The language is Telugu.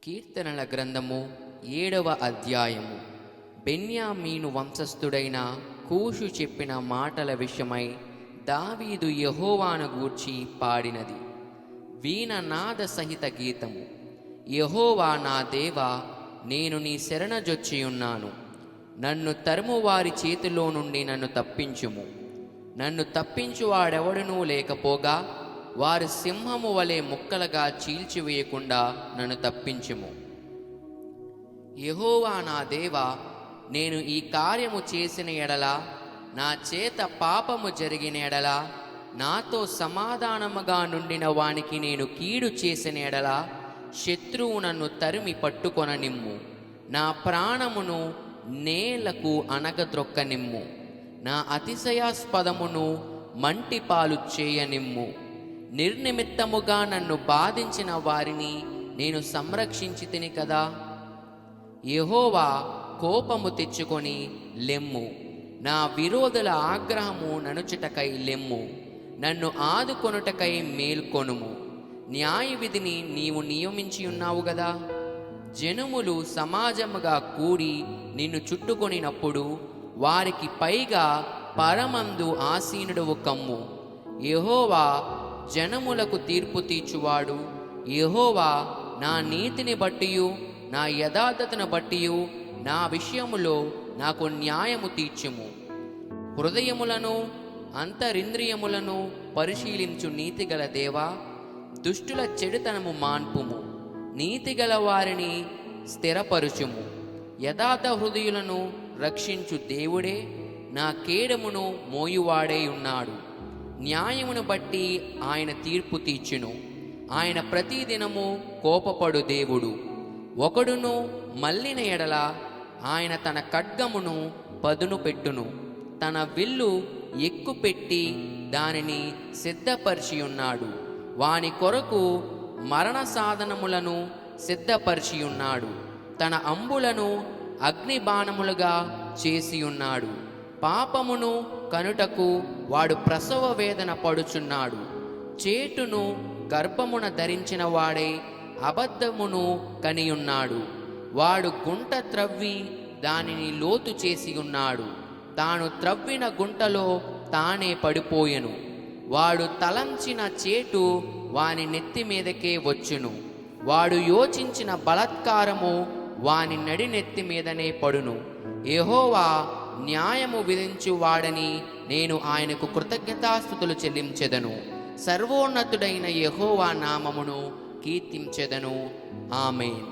కీర్తనల గ్రంథము 7వ అధ్యాయము. బెన్యామీను వంశస్థుడైన కూషు చెప్పిన మాటల విషయమై దావీదు యెహోవాను గూర్చి పాడినది. వీణనాద సహిత గీతము. యెహోవా నా దేవా, నేను నీ శరణజొచ్చియున్నాను. నన్ను తరుము వారి చేతిలో నుండి నన్ను తప్పించుము. నన్ను తప్పించువాడెవడునూ లేకపోగా వారు సింహము వలె ముక్కలుగా చీల్చివేయకుండా నన్ను తప్పించుము. యెహోవా నా దేవా, నేను ఈ కార్యము చేసిన ఎడల, నా చేత పాపము జరిగిన ఎడల, నాతో సమాధానముగా నుండిన వానికి నేను కీడు చేసిన ఎడల, శత్రువు నన్ను తరిమి పట్టుకొననిమ్ము. నా ప్రాణమును నేలకు అనగద్రొక్కనిమ్ము. నా అతిశయాస్పదమును మంటిపాలు చేయనిమ్ము. నిర్నిమిత్తముగా నన్ను బాధించిన వారిని నేను సంరక్షించి తిని కదా. యెహోవా, కోపము తెచ్చుకొని లెమ్ము. నా విరోధుల ఆగ్రహము ననుచుటకై లెమ్ము. నన్ను ఆదుకొనుటకై మేల్కొనుము. న్యాయ విధిని నీవు నియమించి ఉన్నావు గదా. జనములు సమాజముగా కూడి నిన్ను చుట్టుకొనినప్పుడు వారికి పైగా పరమందు ఆసీనుడవు కమ్ము. యెహోవా జనములకు తీర్పు తీర్చువాడు. యెహోవా నా నీతిని బట్టియు నా యథార్థతను బట్టియు నా విషయములో నాకు న్యాయము తీర్చుము. హృదయములను అంతరింద్రియములను పరిశీలించు నీతిగల దేవా, దుష్టుల చెడుతనము మాన్పుము. నీతిగల వారిని స్థిరపరుచుము. యథార్థ హృదయులను రక్షించు దేవుడే నా కేడమును మోయువాడై ఉన్నాడు. న్యాయమును బట్టి ఆయన తీర్పు తీర్చును. ఆయన ప్రతిదినము కోపపడు దేవుడు. ఒకడును మల్లిన ఎడల ఆయన తన ఖడ్గమును పదును పెట్టును. తన విల్లు ఎక్కుపెట్టి దానిని సిద్ధపరిచి ఉన్నాడు. వాని కొరకు మరణ సాధనములను సిద్ధపరిచి ఉన్నాడు. తన అంబులను అగ్నిబాణములుగా చేసి ఉన్నాడు. పాపమును కనుటకు వాడు ప్రసవ వేదన పడుచున్నాడు. చేటును గర్భమున ధరించిన వాడే అబద్ధమును కనియున్నాడు. వాడు గుంట త్రవ్వి దానిని లోతు చేసి ఉన్నాడు. తాను త్రవ్విన గుంటలో తానే పడిపోయెను. వాడు తలంచిన చేటు వాని నెత్తి మీదకే వచ్చును. వాడు యోచించిన బలాత్కారము వాని నడినెత్తి మీదనే పడును. యెహోవా న్యాయము విధించువాడని నేను ఆయనకు కృతజ్ఞతాస్తుతులు చెల్లించెదను. సర్వోన్నతుడైన యెహోవా నామమును కీర్తించెదను. ఆమేన్.